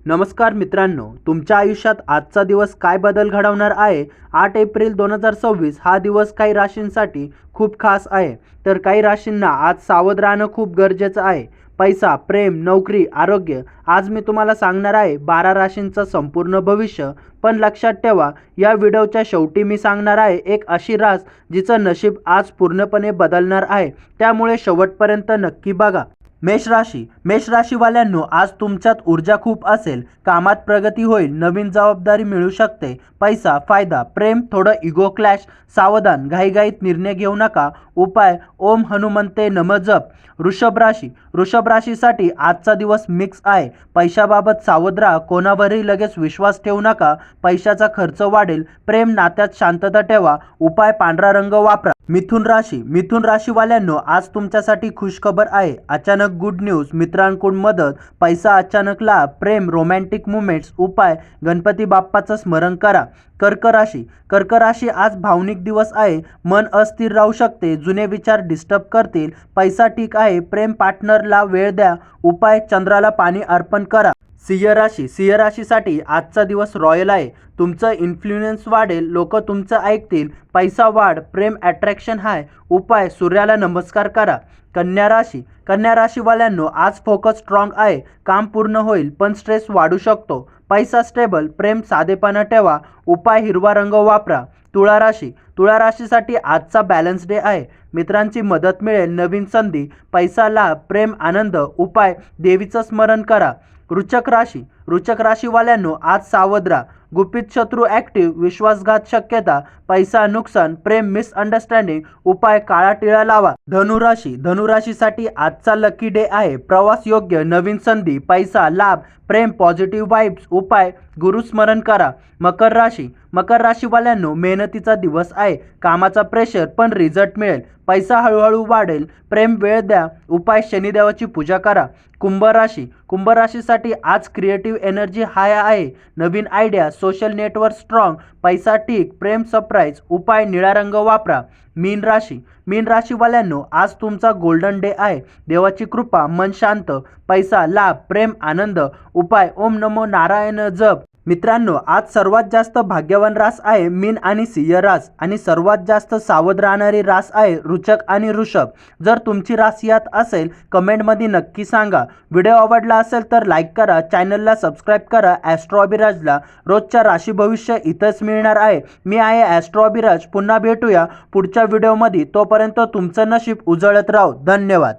नमस्कार मित्रांनो, तुमच्या आयुष्यात आजचा दिवस काय बदल घडवणार आहे? 8 एप्रिल 2026 हा दिवस काही राशींसाठी खूप खास आहे. तर काही राशींना आज सावध राहणं खूप गरजेचं आहे. पैसा, प्रेम, नोकरी, आरोग्य आज मी तुम्हाला सांगणार आहे 12 राशींचं संपूर्ण भविष्य. पण लक्षात ठेवा, या व्हिडिओच्या शेवटी मी सांगणार आहे एक अशी रास जिचं नशीब आज पूर्णपणे बदलणार आहे. त्यामुळे शेवटपर्यंत नक्की बघा. मेष राशी. मेष राशीवाल्यांनो, आज तुमच्यात ऊर्जा खूप असेल. कामात प्रगती होईल, नवीन जबाबदारी मिळू शकते. पैसा, फायदा, प्रेम, थोडं इगो क्लॅश. सावधान, घाईघाईत निर्णय घेऊ नका. उपाय ओम हनुमंते नमः जप. वृषभ राशी. वृषभ राशीसाठी आजचा दिवस मिक्स आहे. पैशाबाबत सावध राहा, कोणावरही लगेच विश्वास ठेवू नका. पैशाचा खर्च वाढेल. प्रेम नात्यात शांतता ठेवा. उपाय पांढरा रंग वापरा. मिथुन राशी. मिथुन राशीवाल्यांनो, आज तुमच्यासाठी खुशखबर आहे. अचानक गुड न्यूज, मित्रांकडून मदत, पैसा अचानक लाभ, प्रेम, रोमॅन्टिक मुमेंट्स. उपाय गणपती बाप्पाचं स्मरण करा. कर्क राशी. कर्क राशी आज भावनिक दिवस आहे. मन अस्थिर राहू शकते, जुने विचार डिस्टर्ब करतील. पैसा ठीक आहे, प्रेम पार्टनरला वेळ द्या. उपाय चंद्राला पाणी अर्पण करा. सिंह राशी. सिंह राशीसाठी आजचा दिवस रॉयल आहे. तुमचं इन्फ्लुएन्स वाढेल, लोक तुमचं ऐकतील. पैसा वाढ, प्रेम अट्रॅक्शन हाय. उपाय सूर्याला नमस्कार करा. कन्या राशी. कन्या राशीवाल्यांनो, आज फोकस स्ट्रॉंग आहे. काम पूर्ण होईल, पण स्ट्रेस वाढू शकतो. पैसा स्टेबल, प्रेम साधेपणा ठेवा. उपाय हिरवा रंग वापरा. तुळा राशी. तुळा राशीसाठी आजचा बॅलन्स डे आहे. मित्रांची मदत मिळेल, नवीन संधी. पैसा लाभ, प्रेम आनंद. उपाय देवीचं स्मरण करा. वृश्चिक राशी. वृश्चिक राशीवाल्यांनो, आज सावध राहा. गुपित शत्रू ॲक्टिव्ह, विश्वासघात शक्यता. पैसा नुकसान, प्रेम मिसअंडरस्टँडिंग. उपाय काळा टिळा लावा. धनुराशी. धनुराशीसाठी आजचा लकी डे आहे. प्रवास योग्य, नवीन संधी. पैसा लाभ, प्रेम पॉझिटिव्ह वाइब्स. उपाय गुरुस्मरण करा. मकर राशी. मकर राशीवाल्यांनो, मेहनतीचा दिवस आहे. कामाचा प्रेशर, पण रिझल्ट मिळेल. पैसा हळूहळू वाढेल. प्रेम वेळ द्या. उपाय शनिदेवाची पूजा करा. कुंभ राशी. कुंभ राशीसाठी आज क्रिएटिव्ह एनर्जी हाय आहे. नवीन आयडिया, सोशल नेटवर्क स्ट्रॉंग. पैसा ठीक, प्रेम सरप्राईज. उपाय निळा रंग वापरा. मीन राशी. मीन राशीवाल्यांनो, आज तुमचा गोल्डन डे आहे. देवाची कृपा, मन शांत. पैसा लाभ, प्रेम आनंद. उपाय ओम नमो नारायण जप. मित्रांनो, आज सर्वात जास्त भाग्यवान रास आहे मीन आणि सिंह रास, आणि सर्वात जास्त सावध राहणारी रास आहे वृश्चिक आणि वृषभ. जर तुमची रास यात असेल, कमेंटमध्ये नक्की सांगा. व्हिडिओ आवडला असेल तर लाईक करा, चॅनलला सबस्क्राईब करा. ॲस्ट्रो अभिराजला रोजच्या राशी भविष्य इथंच मिळणार आहे. मी आहे ॲस्ट्रो अभिराज. पुन्हा भेटूया पुढच्या व्हिडिओमध्ये. तोपर्यंत तुमचं नशीब उजळत राहो. धन्यवाद.